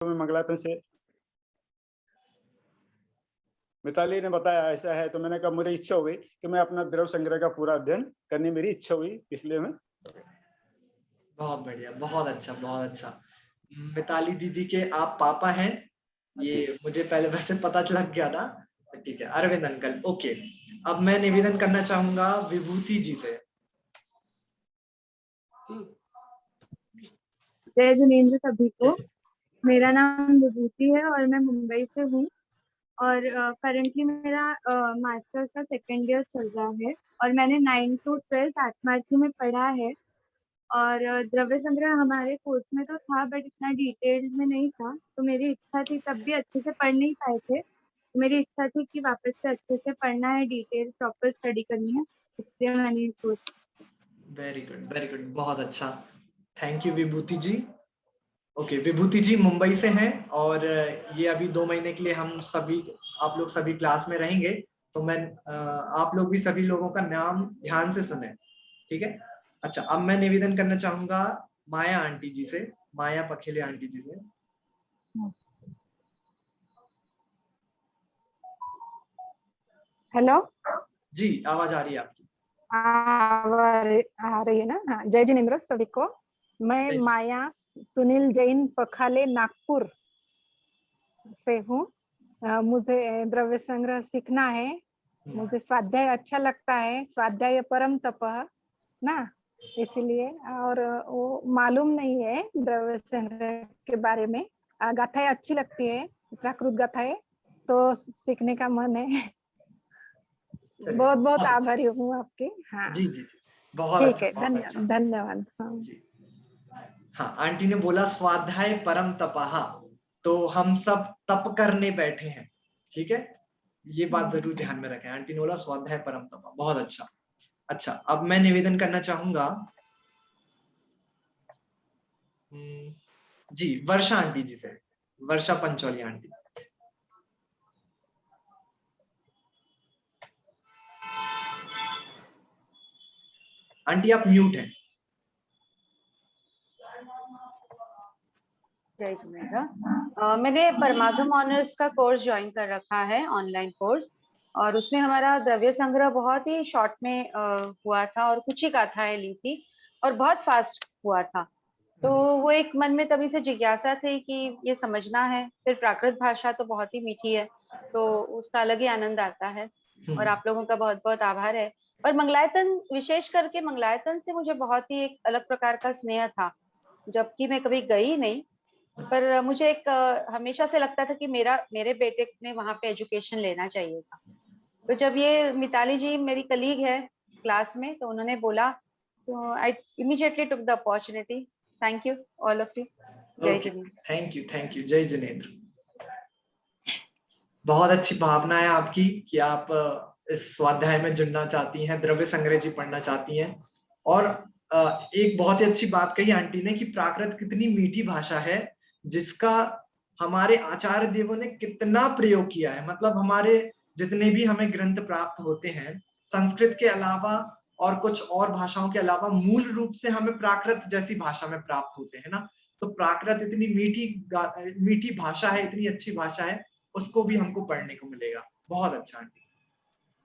में मंगलातन से मिताली ने बताया ऐसा है, तो मैंने कहा मुझे इच्छा हो गई कि मैं अपना द्रव्य संग्रह का पूरा अध्ययन करने मेरी इच्छा हुई, इसलिए मैं बहुत बढ़िया, बहुत अच्छा, बहुत अच्छा। मिताली दीदी के आप पापा हैं, ये मुझे पहले वैसे पता लग गया था। ठीक है, अरविंद अंकल, ओके। अब मैं निवेदन करना चाहूंगा विभूति जी से। जय जिनेंद्र सभी को। मेरा नाम विभूति है और मैं मुंबई से हूँ और करंटली मेरा मास्टर्स का सेकेंड ईयर चल रहा है और मैंने 9 to 12 आत्मार्थी में पढ़ा है। और द्रव्य संग्रह हमारे कोर्स में तो था बट इतना डिटेल में नहीं था, तो मेरी इच्छा थी, तब भी अच्छे से पढ़ नहीं पाए थे, तो मेरी इच्छा थी कि वापस से अच्छे से पढ़ना है, डिटेल प्रॉपर स्टडी करनी है, इसलिए मैंने कोर्स। वेरी गुड, बहुत अच्छा। Thank you Vibhuti ji. Okay, Vibhuti ji Mumbai से हैं और ये अभी 2 महीने के लिए हम सभी, आप लोग सभी क्लास में रहेंगे, तो मैं आप लोग भी सभी लोगों का नाम ध्यान से सुने, ठीक है? अच्छा, अब मैं निवेदन करना चाहूंगा माया आंटी जी से, माया पखेले आंटी जी से। हेलो जी, आवाज आ रही है आपकी। आ रही है ना? हाँ, जय जिनेंद्र सभी को। मैं माया सुनील जैन पखाले नागपुर से हूँ। मुझे द्रव्य संग्रह सीखना है, मुझे स्वाध्याय अच्छा लगता है, स्वाध्याय परम तपः ना, इसलिए। और वो मालूम नहीं है द्रव्य संग्रह के बारे में, गाथाएं अच्छी लगती है, प्राकृत गाथाएं, तो सीखने का मन है। बहुत बहुत आभारी हूँ आपके। हाँ जी जी जी, बहुत ठीक अच्छा, है, बहुत अच्छा। धन्यवाद। हाँ जी, हाँ, आंटी ने बोला स्वाध्याय परम तपः, तो हम सब तप करने बैठे हैं, ठीक है? ये बात जरूर ध्यान में रखें। आंटी ने बोला स्वाध्याय परम तपः, बहुत अच्छा। अच्छा, अब मैं निवेदन करना चाहूंगा जी वर्षा आंटी जी से, वर्षा पंचौली आंटी। आंटी आप म्यूट हैं। जय जिनेंद्र। मैंने परमागम ऑनर्स का कोर्स ज्वाइन कर रखा है, ऑनलाइन कोर्स, और उसमें हमारा द्रव्य संग्रह बहुत ही शॉर्ट में हुआ था और कुछ ही गाथाएं ली थी और बहुत फास्ट हुआ था। तो वो एक मन में तभी से जिज्ञासा थी कि ये समझना है। फिर प्राकृत भाषा तो बहुत ही मीठी है, तो उसका अलग ही आनंद आता है। और आप लोगों का बहुत बहुत आभार है। और मंगलायतन, विशेष करके मंगलायतन से मुझे बहुत ही एक अलग प्रकार का स्नेह था, जबकि मैं कभी गई नहीं, पर मुझे एक हमेशा से लगता था कि मेरे बेटे ने वहां पे एजुकेशन लेना चाहिए था। तो जब ये मिताली जी मेरी कलीग है क्लास में, तो उन्होंने बोला, तो I immediately took the opportunity. Thank you all of you. जय जिनेंद्र। थैंक यू, जय जिनेंद्र। बहुत अच्छी भावना है आपकी कि आप इस स्वाध्याय में जुड़ना चाहती हैं, द्रव्य संग्रह जी पढ़ना चाहती हैं। और एक बहुत ही अच्छी बात कही आंटी ने कि प्राकृत कितनी मीठी भाषा है, जिसका हमारे आचार्य देवों ने कितना प्रयोग किया है। मतलब हमारे जितने भी हमें ग्रंथ प्राप्त होते हैं, संस्कृत के अलावा और कुछ और भाषाओं के अलावा, मूल रूप से हमें प्राकृत जैसी भाषा में प्राप्त होते हैं ना। तो प्राकृत इतनी मीठी भाषा है, इतनी अच्छी भाषा है, उसको भी हमको पढ़ने को मिलेगा। बहुत अच्छा आंटी।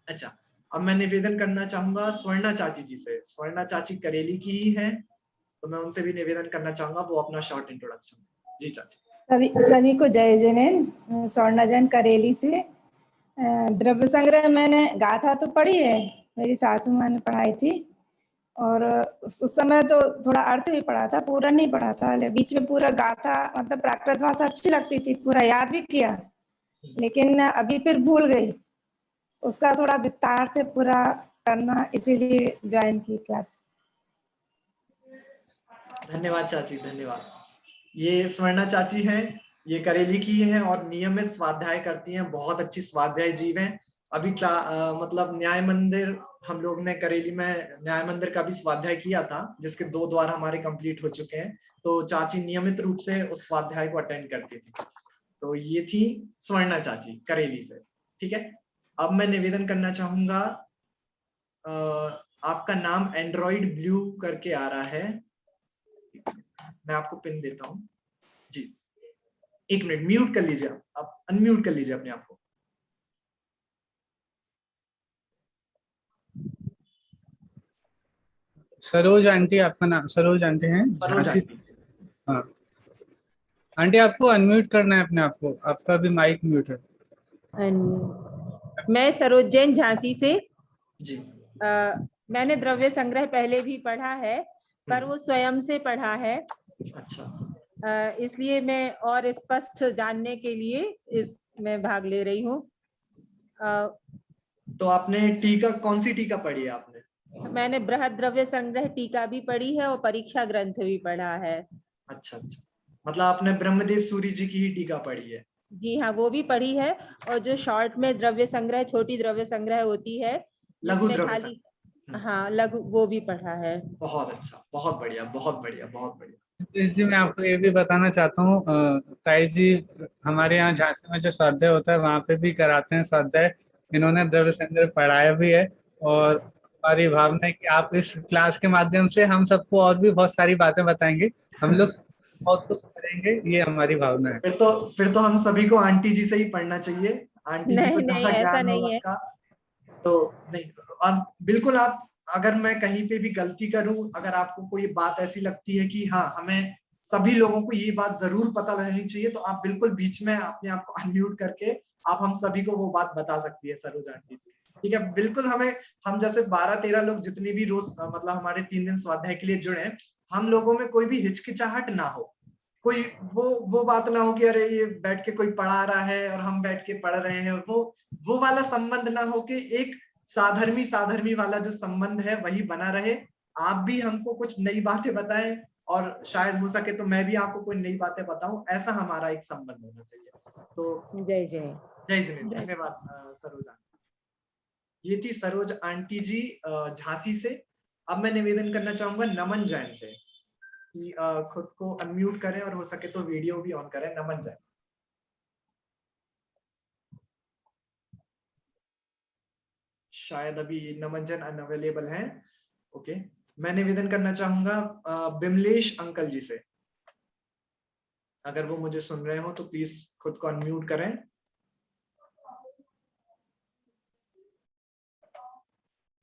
अच्छा, अब मैं निवेदन करना चाहूंगा स्वर्णा चाची जी से। स्वर्णा चाची करेली की ही है, तो मैं उनसे भी निवेदन करना चाहूंगा वो अपना शॉर्ट इंट्रोडक्शन। जी चाची। सभी को जय जिनेंद्र। स्वर्णा जैन करेली से। द्रव्य संग्रह मैंने गाथा तो पढ़ी है, मेरी सासू माँ ने पढ़ाई थी, और उस समय तो थोड़ा अर्थ भी पढ़ा था, पूरा नहीं पढ़ा था, बीच में पूरा गाथा, मतलब प्राकृत भाषा अच्छी लगती थी, पूरा याद भी किया, लेकिन अभी फिर भूल गई, उसका थोड़ा विस्तार से पूरा करना, इसीलिए ज्वाइन की क्लास। धन्यवाद चाची, धन्यवाद। ये स्वर्णा चाची हैं, ये करेली की हैं और नियमित स्वाध्याय करती हैं, बहुत अच्छी स्वाध्याय जीव हैं। अभी मतलब न्याय मंदिर, हम लोग ने करेली में न्याय मंदिर का भी स्वाध्याय किया था, जिसके 2 द्वार हमारे कंप्लीट हो चुके हैं। तो चाची नियमित रूप से उस स्वाध्याय को अटेंड करती थी। तो ये थी स्वर्णा चाची करेली से, ठीक है। अब मैं निवेदन करना चाहूंगा, आपका नाम एंड्रॉइड ब्लू करके आ रहा है, मैं आपको पिन देता हूं जी। एक मिनट, म्यूट कर लीजिए, आप अनम्यूट कर लीजिए अपने आप को। सरोज आंटी, आपका नाम सरोज आंटी है? सरोज झांसी। आंटी। हाँ आंटी, आपको अनम्यूट करना है अपने आप को, आपका भी माइक म्यूट है। मैं सरोज जैन झांसी से। जी। मैंने द्रव्य संग्रह पहले भी पढ़ा है, पर वो स्वयं से पढ़ा है। अच्छा। इसलिए मैं और स्पष्ट जानने के लिए इसमें भाग ले रही हूँ। तो आपने टीका, कौन सी टीका पढ़ी है आपने? मैंने बृहद द्रव्य संग्रह टीका भी पढ़ी है और परीक्षा ग्रंथ भी पढ़ा है। अच्छा अच्छा, मतलब आपने ब्रह्मदेव सूरी जी की ही टीका पढ़ी है? जी हाँ, वो भी पढ़ी है। और जो शॉर्ट में द्रव्य संग्रह, छोटी द्रव्य संग्रह होती है, लघु जिसमें द्रव्य खाली, हाँ लघु, वो भी पढ़ा है। बहुत अच्छा, बहुत बढ़िया, बहुत बढ़िया, बहुत बढ़िया। जी, मैं आपको ये भी बताना चाहता हूँ, ताई जी हमारे यहाँ झांसी में जो स्वाध्याय होता है वहाँ पे भी कराते हैं स्वाध्याय। इन्होंने द्रव्य संग्रह पढ़ाया भी है, और हमारी भावना है कि आप इस क्लास के माध्यम से हम सबको और भी बहुत सारी बातें बताएंगे, हम लोग बहुत कुछ करेंगे, ये हमारी भावना है। फिर तो हम सभी को आंटी जी से ही पढ़ना चाहिए, आंटी जी को नहीं, ज्यादा ऐसा ज्ञान नहीं होगा है। इसका। तो नहीं, आप बिल्कुल, आप अगर मैं कहीं पे भी गलती करूं, अगर आपको कोई बात ऐसी लगती है कि हाँ हमें सभी लोगों को ये बात जरूर पता लगनी चाहिए, तो आप बिल्कुल बीच में अपने आप को अनम्यूट करके आप हम सभी को वो बात बता सकती है सरोज आंटी जी। ठीक है, बिल्कुल। हम जैसे 12-13 लोग जितने भी रोज मतलब हमारे 3 दिन स्वाध्याय के लिए जुड़े, हम लोगों में कोई भी हिचकिचाहट ना हो, कोई वो बात ना हो कि अरे ये बैठ के कोई पढ़ा रहा है और हम बैठ के पढ़ रहे हैं, वो वाला संबंध ना हो, कि एक साधर्मी वाला जो संबंध है वही बना रहे। आप भी हमको कुछ नई बातें बताएं और शायद हो सके तो मैं भी आपको कोई नई बातें बताऊं, ऐसा हमारा एक संबंध होना चाहिए। तो जय जय जय जिनेंद्र, धन्यवाद सरोज आंटी। ये थी सरोज आंटी जी झांसी से। अब मैं निवेदन करना चाहूंगा नमन जैन से कि खुद को अनम्यूट करें और हो सके तो वीडियो भी ऑन करें। नमन जैन। शायद अभी नमन जैन अनअवेलेबल हैं। ओके, मैं निवेदन करना चाहूंगा बिमलेश अंकल जी से, अगर वो मुझे सुन रहे हो तो प्लीज खुद को अनम्यूट करें।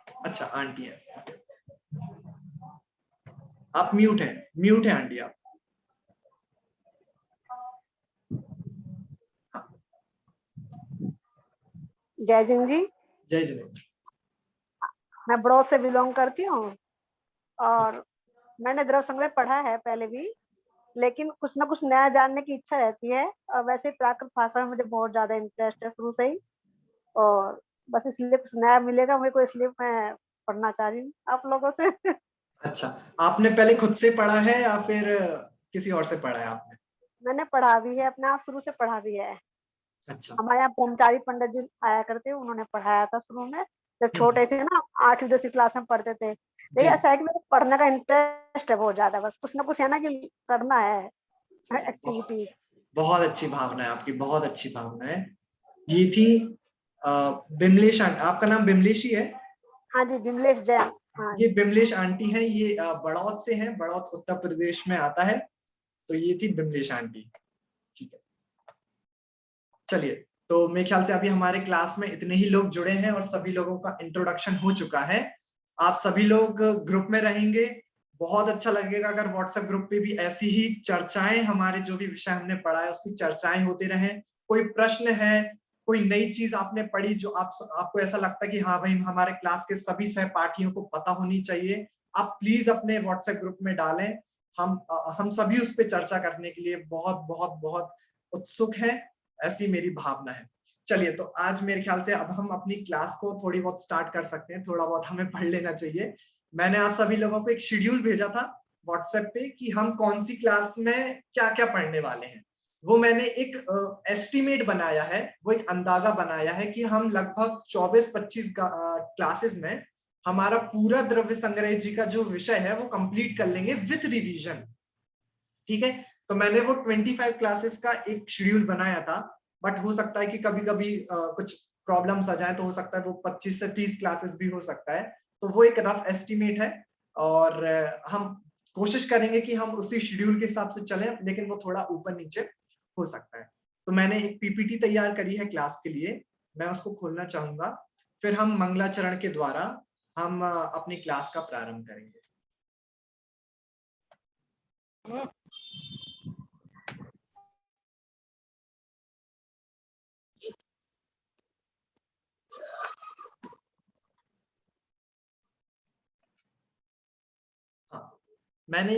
अच्छा, आंटी है, आप म्यूट हैं आंटी आप। जय जिन जी। जय जिनेंद्र। मैं बड़ौद से बिलोंग करती हूँ और मैंने द्रव्य संग्रह पढ़ा है पहले भी, लेकिन कुछ ना कुछ नया जानने की इच्छा रहती है। और वैसे प्राकृत भाषा में मुझे बहुत ज्यादा इंटरेस्ट है शुरू से ही, और बस इसलिए कुछ नया मिलेगा मेरे को, इसलिए मैं पढ़ना चाह रही हूँ आप लोगों से। अच्छा, आपने पहले खुद से पढ़ा है या फिर किसी और से पढ़ा है आपने? मैंने पढ़ा भी है, अपने आप शुरू से पढ़ा भी है। अच्छा। हमारे यहाँ ब्रह्मचारी पंडित जी आया करते, उन्होंने पढ़ाया था शुरू में, जब छोटे थे ना, 8वीं-10वीं क्लास में पढ़ते थे। लेकिन ऐसा है कि मेरे पढ़ने का इंटरेस्ट है बहुत ज्यादा, बस कुछ ना कुछ है ना कि करना है एक्टिविटी। बहुत अच्छी भावना है आपकी, बहुत अच्छी भावना है। ये थी बिमलेश, आपका नाम बिमलेश ही है? हाँ जी, बिमलेश जैन। हाँ, ये बिमलेश आंटी हैं, ये बड़ौद से हैं, बड़ौद उत्तर प्रदेश में आता है। तो ये थी बिमलेश आंटी। ठीक है, चलिए, तो मेरे ख्याल से अभी हमारे क्लास में इतने ही लोग जुड़े हैं और सभी लोगों का इंट्रोडक्शन हो चुका है। आप सभी लोग ग्रुप में रहेंगे, बहुत अच्छा लगेगा अगर व्हाट्सएप ग्रुप पे भी ऐसी ही चर्चाएं, हमारे जो भी विषय हमने पढ़ा है उसकी चर्चाएं होते रहें। कोई प्रश्न है, कोई नई चीज आपने पढ़ी जो आपको ऐसा लगता है कि हाँ भाई हमारे क्लास के सभी सहपाठियों को पता होनी चाहिए, आप प्लीज अपने व्हाट्सएप ग्रुप में डालें। हम सभी उस पर चर्चा करने के लिए बहुत बहुत बहुत उत्सुक हैं, ऐसी मेरी भावना है। चलिए, तो आज मेरे ख्याल से अब हम अपनी क्लास को थोड़ी बहुत स्टार्ट कर सकते हैं, थोड़ा बहुत हमें पढ़ लेना चाहिए। मैंने आप सभी लोगों को एक शेड्यूल भेजा था व्हाट्सएप पे कि हम कौन सी क्लास में क्या क्या पढ़ने वाले हैं। वो मैंने एक एस्टिमेट बनाया है, वो एक अंदाजा बनाया है कि हम लगभग 24-25 क्लासेस में हमारा पूरा द्रव्य संग्रह जी का जो विषय है वो कंप्लीट कर लेंगे विथ रिवीजन। ठीक है, तो मैंने वो 25 क्लासेस का एक शेड्यूल बनाया था, बट हो सकता है कि कभी कभी कुछ प्रॉब्लम्स आ जाए, तो हो सकता है वो 25 से 30 क्लासेस भी हो सकता है। तो वो एक रफ एस्टिमेट है और हम कोशिश करेंगे कि हम उसी शेड्यूल के हिसाब से चलें, लेकिन वो थोड़ा ऊपर नीचे हो सकता है। तो मैंने एक पीपीटी तैयार करी है क्लास के लिए, मैं उसको खोलना चाहूंगा, फिर हम मंगलाचरण के द्वारा हम अपनी क्लास का प्रारंभ करेंगे। हाँ, मैंने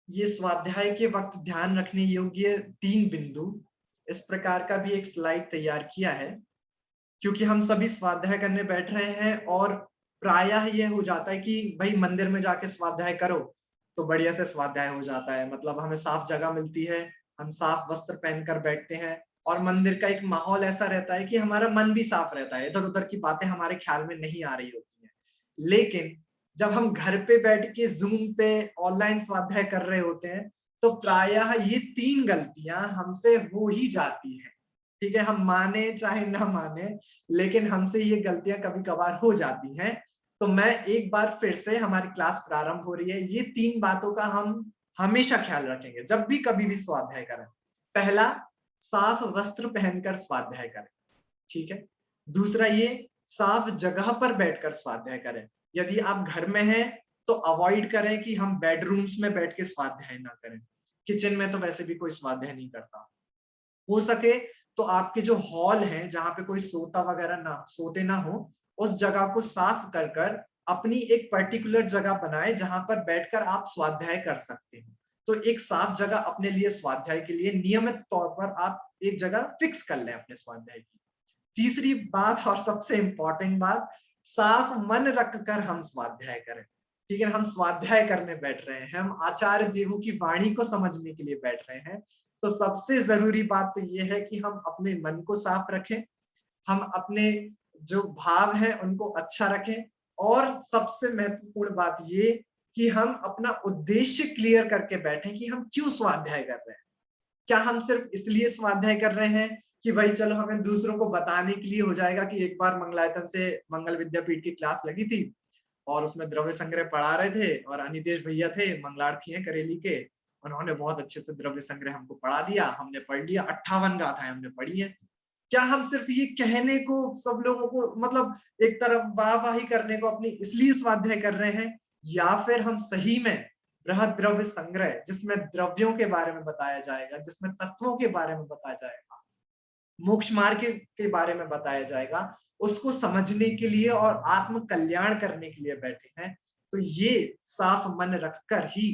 ये स्वाध्याय के वक्त ध्यान रखने योग्य 3 बिंदु इस प्रकार का भी एक स्लाइड तैयार किया है, क्योंकि हम सभी स्वाध्याय करने बैठ रहे हैं और प्रायः ये हो जाता है कि भाई मंदिर में जाके स्वाध्याय करो तो बढ़िया से स्वाध्याय हो जाता है, मतलब हमें साफ जगह मिलती है, हम साफ वस्त्र पहनकर बैठते हैं और मंदिर का एक माहौल ऐसा रहता है कि हमारा मन भी साफ रहता है, इधर उधर की बातें हमारे ख्याल में नहीं आ रही होती हैं। लेकिन जब हम घर पे बैठ के जूम पे ऑनलाइन स्वाध्याय कर रहे होते हैं तो प्रायः ये 3 गलतियां हमसे हो ही जाती हैं। ठीक है, हम माने चाहे ना माने, लेकिन हमसे ये गलतियां कभी कभार हो जाती हैं। तो मैं एक बार फिर से, हमारी क्लास प्रारंभ हो रही है, ये 3 बातों का हम हमेशा ख्याल रखेंगे जब भी कभी भी स्वाध्याय करें। पहला, साफ वस्त्र पहनकर स्वाध्याय करें। ठीक है। दूसरा, ये साफ जगह पर बैठकर स्वाध्याय करें। यदि आप घर में हैं तो अवॉइड करें कि हम बेडरूम्स में बैठ के स्वाध्याय ना करें। किचन में तो वैसे भी कोई स्वाध्याय नहीं करता। हो सके तो आपके जो हॉल है जहां पे कोई सोते ना हो, उस जगह को साफ कर कर अपनी एक पर्टिकुलर जगह बनाए जहां पर बैठकर आप स्वाध्याय कर सकते हो। तो एक साफ जगह अपने लिए स्वाध्याय के लिए नियमित तौर पर आप एक जगह फिक्स कर लें अपने स्वाध्याय की। तीसरी बात और सबसे इंपॉर्टेंट बात, साफ मन रखकर हम स्वाध्याय करें। ठीक है, हम स्वाध्याय करने बैठ रहे हैं, हम आचार्य देवों की वाणी को समझने के लिए बैठ रहे हैं, तो सबसे जरूरी बात तो ये है कि हम अपने मन को साफ रखें, हम अपने जो भाव है उनको अच्छा रखें, और सबसे महत्वपूर्ण बात ये कि हम अपना उद्देश्य क्लियर करके बैठें कि हम क्यों स्वाध्याय कर रहे हैं। क्या हम सिर्फ इसलिए स्वाध्याय कर रहे हैं कि भाई चलो हमें दूसरों को बताने के लिए हो जाएगा कि एक बार मंगलायतन से मंगल विद्यापीठ की क्लास लगी थी और उसमें द्रव्य संग्रह पढ़ा रहे थे और अनितेश भैया थे, मंगलार्थी हैं करेली के, उन्होंने बहुत अच्छे से द्रव्य संग्रह हमको पढ़ा दिया, हमने पढ़ लिया, 58 गाथाएं हमने पढ़ी है। क्या हम सिर्फ ये कहने को, सब लोगों को मतलब एक तरफ वाहवाही करने को अपनी इसलिए स्वाध्याय कर रहे हैं, या फिर हम सही में बृहद द्रव्य संग्रह, जिसमें द्रव्यों के बारे में बताया जाएगा, जिसमें तत्वों के बारे में बताया जाएगा, मोक्ष मार्ग के बारे में बताया जाएगा, उसको समझने के लिए और आत्म कल्याण करने के लिए बैठे हैं। तो ये साफ मन रखकर ही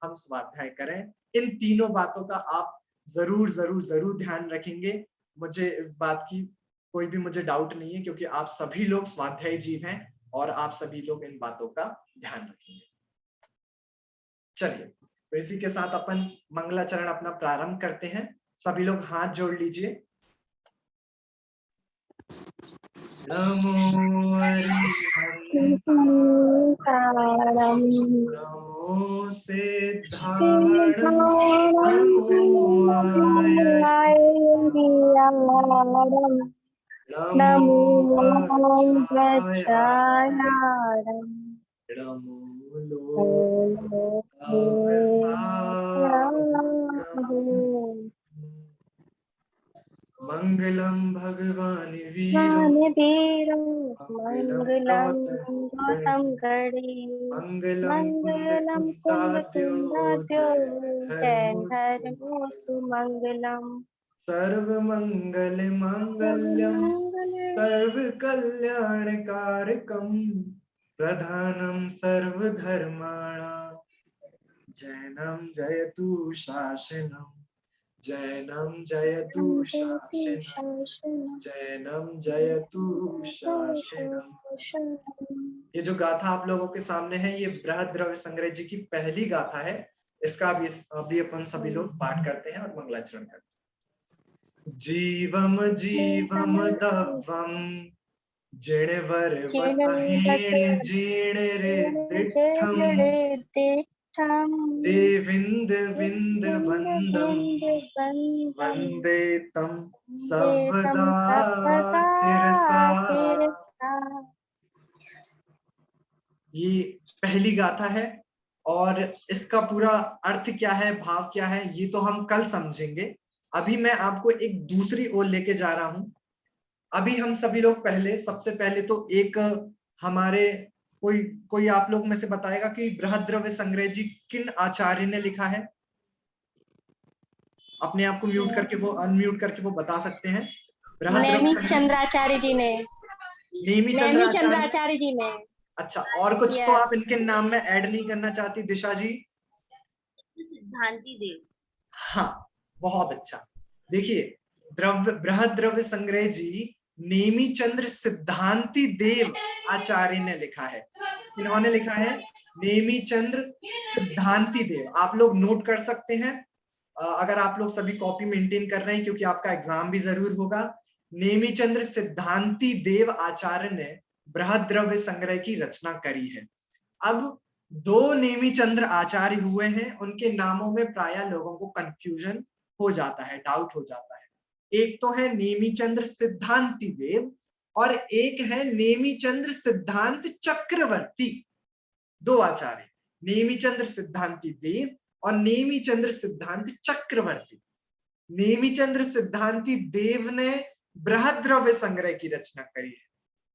हम स्वाध्याय करें। इन तीनों बातों का आप जरूर जरूर जरूर ध्यान रखेंगे। मुझे इस बात की कोई भी मुझे डाउट नहीं है, क्योंकि आप सभी लोग स्वाध्यायी जीव हैं और आप सभी लोग इन बातों का ध्यान रखेंगे। चलिए, तो इसी के साथ अपन मंगलाचरण अपना प्रारंभ करते हैं। सभी लोग हाथ जोड़ लीजिए। नमो सीताराम नमो सिद्धार्थ नमो वज्रायारम मंगलम भगवान वीरो मंगलम गौतम गणे मंगलम कुंदकुंदाद्यो जय धर्मोस्तु मंगलम सर्व मंगल मांगल्यम सर्व कल्याणकारकम प्रधानम सर्वधर्माणां जैनम जयतु शासनम जैनम जयतु शासनम जैनम जयतु शासनम। ये जो गाथा आप लोगों के सामने है, ये बृहद द्रव्य संग्रह जी की पहली गाथा है। इसका अभी अपन सभी लोग पाठ करते हैं और मंगलाचरण करते हैं। जीवम जीवम दव्वम जिणवर वसहेण जीण रे तिष्ठम देविंद विंद वंदम वंदे तम सर्वदा शिरसा। ये पहली गाथा है। और इसका पूरा अर्थ क्या है, भाव क्या है, ये तो हम कल समझेंगे। अभी मैं आपको एक दूसरी ओर लेके जा रहा हूं। अभी हम सभी लोग सबसे पहले तो एक हमारे कोई आप लोग में से बताएगा कि बृहद्रव्य संग्रह जी किन आचार्य ने लिखा है? अपने आप को म्यूट करके वो अनम्यूट करके वो बता सकते हैं। नेमी चंद्राचार्य जी ने। नेमी चंद्राचार्य जी ने। अच्छा, और कुछ तो आप इनके नाम में ऐड नहीं करना चाहती दिशा जी? सिद्धांति देव। हाँ, बहुत अच्छा। देखिए, बृहद्रव्य संग्रह जी नेमी चंद्र सिद्धांति देव आचार्य ने लिखा है। इन्होंने लिखा है नेमी चंद्र सिद्धांति देव। आप लोग नोट कर सकते हैं अगर आप लोग सभी कॉपी मेंटेन कर रहे हैं, क्योंकि आपका एग्जाम भी जरूर होगा। नेमी चंद्र सिद्धांति देव आचार्य ने बृहद्रव्य संग्रह की रचना करी है। अब 2 नेमी चंद्र आचार्य हुए हैं, उनके नामों में प्रायः लोगों को कंफ्यूजन हो जाता है, डाउट हो जाता है। एक तो है नेमी चंद्र सिद्धांति देव और एक है नेमी चंद्र सिद्धांत चक्रवर्ती। 2 आचार्य, नेमी चंद्र सिद्धांति देव और नेमी चंद्र सिद्धांत चक्रवर्ती। नेमी चंद्र सिद्धांति देव ने बृहद्रव्य संग्रह की रचना करी है।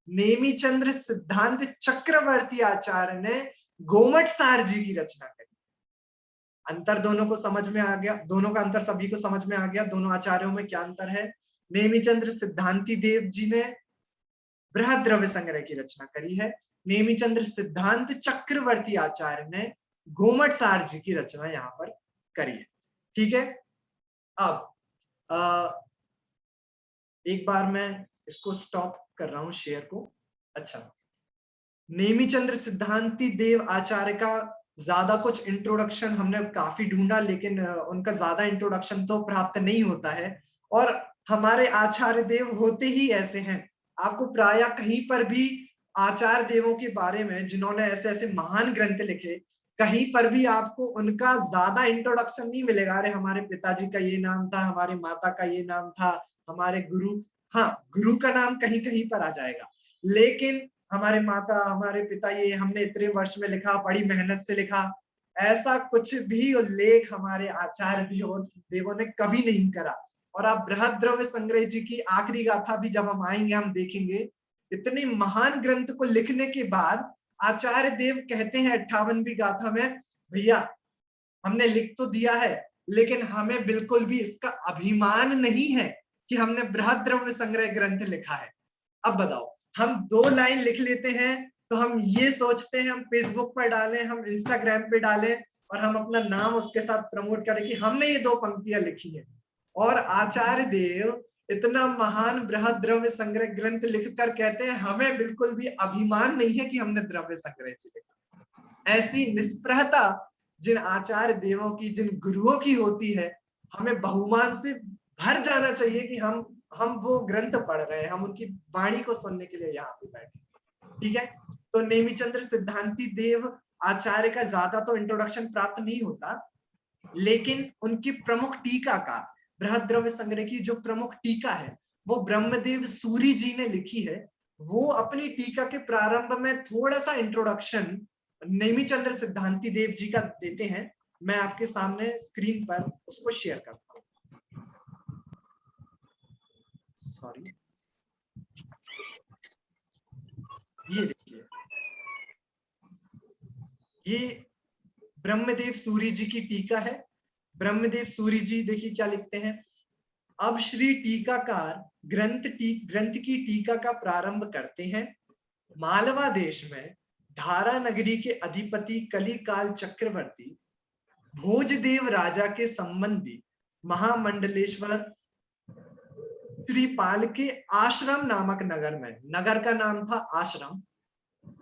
नेमी चंद्र सिद्धांत चक्रवर्ती आचार्य ने गोमट सार जी की रचना करी। अंतर दोनों को समझ में आ गया? दोनों का अंतर सभी को समझ में आ गया? दोनों आचार्यों में क्या अंतर है? नेमी चंद्र सिद्धांति देव जी ने बृहद्रव्य संग्रह की रचना करी है। नेमी चंद्र सिद्धांत चक्रवर्ती आचार्य ने गोमट सार जी की रचना यहाँ पर करी है। ठीक है, अब एक बार मैं इसको स्टॉप कर रहा हूं शेयर को। अच्छा, नेमी चंद्र सिद्धांति देव आचार्य का ज्यादा कुछ इंट्रोडक्शन हमने काफी ढूंढा, लेकिन उनका ज्यादा इंट्रोडक्शन तो प्राप्त नहीं होता है। और हमारे आचार्य देव होते ही ऐसे हैं, आपको प्रायः कहीं पर भी आचार्य देवों के बारे में जिन्होंने ऐसे ऐसे महान ग्रंथ लिखे, कहीं पर भी आपको उनका ज्यादा इंट्रोडक्शन नहीं मिलेगा। अरे हमारे पिताजी का ये नाम था, हमारे माता का ये नाम था, हमारे गुरु, हाँ गुरु का नाम कहीं कहीं पर आ जाएगा, लेकिन हमारे माता, हमारे पिता, ये हमने इतने वर्ष में लिखा, बड़ी मेहनत से लिखा, ऐसा कुछ भी उल्लेख हमारे आचार्य देवों ने कभी नहीं करा। और आप बृहद्रव्य संग्रह जी की आखिरी गाथा भी जब हम आएंगे हम देखेंगे, इतने महान ग्रंथ को लिखने के बाद आचार्य देव कहते हैं 58वीं गाथा में, भैया हमने लिख तो दिया है लेकिन हमें बिल्कुल भी इसका अभिमान नहीं है कि हमने बृहद्रव्य संग्रह ग्रंथ लिखा है। अब बताओ, हम 2 लाइन लिख लेते हैं तो हम ये सोचते हैं हम फेसबुक पर डालें, हम इंस्टाग्राम पे डालें और हम अपना नाम उसके साथ प्रमोट करें कि हमने ये 2 पंक्तियां लिखी है। और आचार्य देव इतना महान बृहद्रव्य संग्रह ग्रंथ लिखकर कहते हैं हमें बिल्कुल भी अभिमान नहीं है कि हमने द्रव्य संग्रह लिखा। ऐसी निष्प्रहता जिन आचार्य देवों की, जिन गुरुओं की होती है, हमें बहुमान से भर जाना चाहिए कि हम वो ग्रंथ पढ़ रहे हैं, हम उनकी वाणी को सुनने के लिए यहाँ पे बैठे। ठीक है, तो नेमी चंद्र सिद्धांति देव आचार्य का ज्यादा तो इंट्रोडक्शन प्राप्त नहीं होता, लेकिन उनकी प्रमुख टीका का, बृहद्रव्य संग्रह की जो प्रमुख टीका है वो ब्रह्मदेव सूरी जी ने लिखी है। वो अपनी टीका के प्रारंभ में थोड़ा सा इंट्रोडक्शन नेमी चंद्र सिद्धांति देव जी का देते हैं। मैं आपके सामने स्क्रीन पर उसको शेयर करता हूँ। सॉरी, ये देखिए, ये ब्रह्मदेव सूरी जी की टीका है। ब्रह्मदेव सूरी जी देखिए क्या लिखते हैं, अब श्री टीकाकार ग्रंथ की टीका का प्रारंभ करते हैं। मालवा देश में धारा नगरी के अधिपति कलिकाल चक्रवर्ती भोजदेव राजा के संबंधी महामंडलेश्वर श्रीपाल के आश्रम नामक नगर में, नगर का नाम था आश्रम,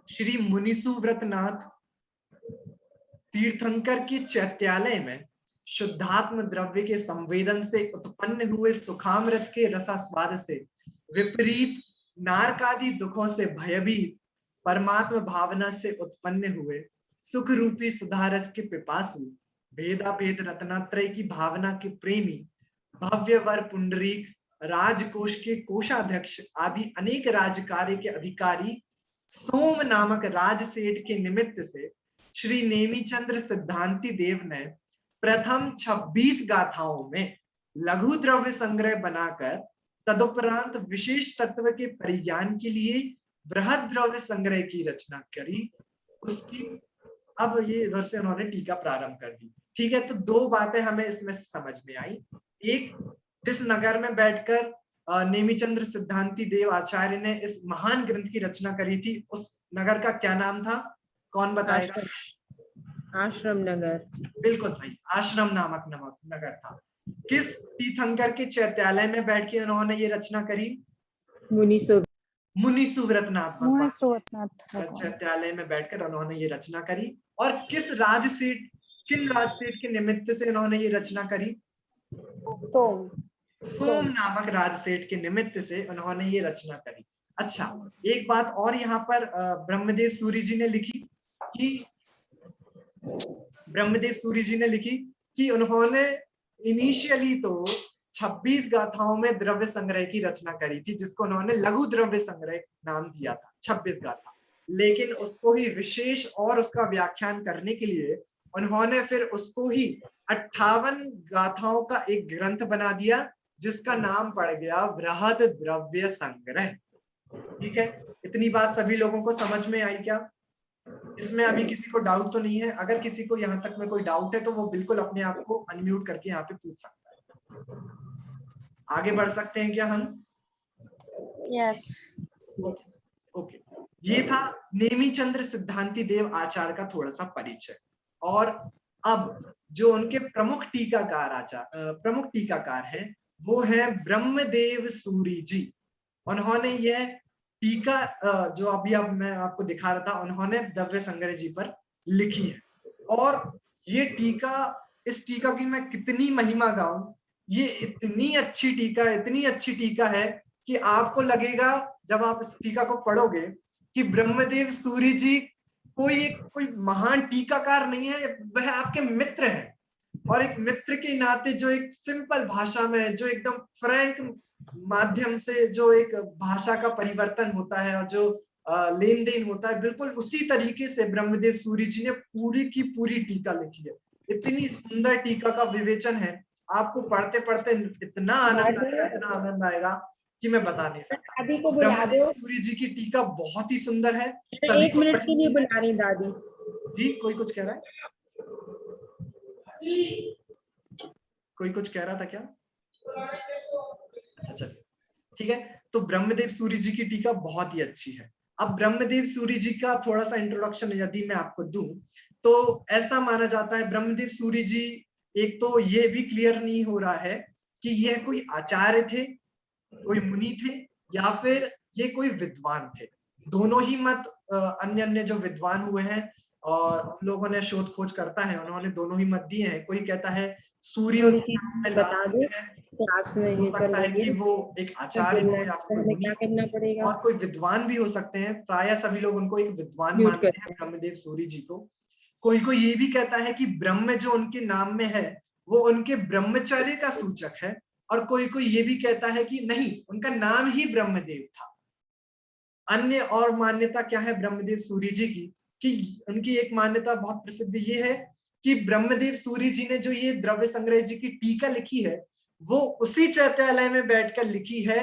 श्री मुनिसुव्रतनाथ तीर्थंकर की चैत्यालय में शुद्धात्म द्रव्य के संवेदन से उत्पन्न हुए सुखामृत के रसास्वाद से विपरीत नारकादि दुखों से भयभीत परमात्म भावना से उत्पन्न हुए सुख रूपी सुधारस के पिपासु भेदा भेद रत्नात्रय की भावना के प्रेमी भव्य वर पुंडरीक राजकोष के कोषाध्यक्ष आदि अनेक राजकार्य के अधिकारी सोम नामक राजसेठ के निमित्त से श्री नेमीचंद्र सिद्धांती देव ने प्रथम 26 गाथाओं में लघु द्रव्य संग्रह बनाकर तदुपरांत विशेष तत्व के परिज्ञान के लिए बृहद द्रव्य संग्रह की रचना करी। उसकी अब ये इधर से उन्होंने टीका प्रारंभ कर दी। ठीक है, तो दो बातें हमें इसमें से समझ में आई। एक, जिस नगर में बैठकर नेमीचंद्र सिद्धांती देव आचार्य ने इस महान ग्रंथ की रचना करी थी, उस नगर का क्या नाम था? कौन बताएगा? आश्रम नगर। बिल्कुल सही, आश्रम नामक नगर था। किस तीर्थंकर के चैत्यालय में बैठ के उन्होंने ये रचना करी? मुनि सुव्रतनाथ भगवान चैत्यालय में बैठकर उन्होंने ये रचना करी। और किन राजसेठ के निमित्त से उन्होंने ये रचना करी? सोम नामक राजसेठ के निमित्त से उन्होंने ये रचना करी। अच्छा, एक बात और यहाँ पर ब्रह्मदेव सूरी जी ने लिखी कि उन्होंने इनिशियली तो 26 गाथाओं में द्रव्य संग्रह की रचना करी थी, जिसको उन्होंने लघु द्रव्य संग्रह नाम दिया था, 26 गाथा। लेकिन उसको ही विशेष और उसका व्याख्यान करने के लिए उन्होंने फिर उसको ही 58 गाथाओं का एक ग्रंथ बना दिया, जिसका नाम पड़ गया बृहद द्रव्य संग्रह। ठीक है, इतनी बात सभी लोगों को समझ में आई क्या? इसमें अभी किसी को डाउट तो नहीं है? अगर किसी को यहाँ तक में कोई डाउट है तो वो बिल्कुल अपने आप को अनम्यूट करके यहाँ पे पूछ सकता है। आगे बढ़ सकते हैं क्या हम? यस। ओके, ये था नेमीचंद्र सिद्धांती देव आचार्य का थोड़ा सा परिचय। और अब जो उनके प्रमुख टीकाकार हैं वो है ब्रह्मदेव सूरी जी। उन्होंने यह टीका जो अभी मैं आपको दिखा रहा था, उन्होंने द्रव्य संग्रह जी पर लिखी है। और ये टीका, इस टीका की मैं कितनी महिमा गाऊं, ये इतनी अच्छी टीका है कि आपको लगेगा जब आप इस टीका को पढ़ोगे कि ब्रह्मदेव सूरी जी कोई महान टीकाकार नहीं है, वह आपके मित्र हैं। और एक मित्र के नाते जो एक सिंपल भाषा में, जो एकदम फ्रैंक माध्यम से जो एक भाषा का परिवर्तन होता है और जो लेन देन होता है, बिल्कुल उसी तरीके से ब्रह्मदेव सूरी जी ने पूरी की पूरी टीका लिखी है। इतनी सुंदर टीका का विवेचन है, आपको पढ़ते पढ़ते इतना आनंद आएगा कि मैं बता नहीं सकता। दादी को बुला दो। ब्रह्मदेव सूरी जी की टीका बहुत ही सुंदर है। 1 मिनट के लिए बुला रही दादी जी। कोई कुछ कह रहा है? कोई कुछ कह रहा था क्या? अच्छा, चलिए ठीक है। तो ब्रह्मदेव सूरी जी की टीका बहुत ही अच्छी है। अब ब्रह्मदेव सूरी जी का थोड़ा सा इंट्रोडक्शन यदि मैं आपको दूं तो ऐसा माना जाता है ब्रह्मदेव सूरी जी, एक तो ये भी क्लियर नहीं हो रहा है कि यह कोई आचार्य थे, कोई मुनि थे, या फिर ये कोई विद्वान थे। दोनों ही मत अन्य जो विद्वान हुए हैं और उन लोगों ने शोध खोज करता है, उन्होंने दोनों ही मत दिए हैं। कोई कहता है सूर्य बता दो क्लास में, हो सकता है कि वो एक आचार्य हो या फिर क्या करना पड़ेगा, और कोई विद्वान भी हो सकते हैं। प्राय सभी लोग उनको एक विद्वान मानते हैं, ब्रह्मदेव सूरी जी को। कोई ये भी कहता है कि ब्रह्म जो उनके नाम में है वो उनके ब्रह्मचर्य का सूचक है, और कोई ये भी कहता है कि नहीं, उनका नाम ही ब्रह्मदेव था। अन्य और मान्यता क्या है ब्रह्मदेव सूरी जी की, कि उनकी एक मान्यता बहुत प्रसिद्ध ये है कि ब्रह्मदेव सूरी जी ने जो ये द्रव्य संग्रह जी की टीका लिखी है वो उसी चैत्यालय में बैठकर लिखी है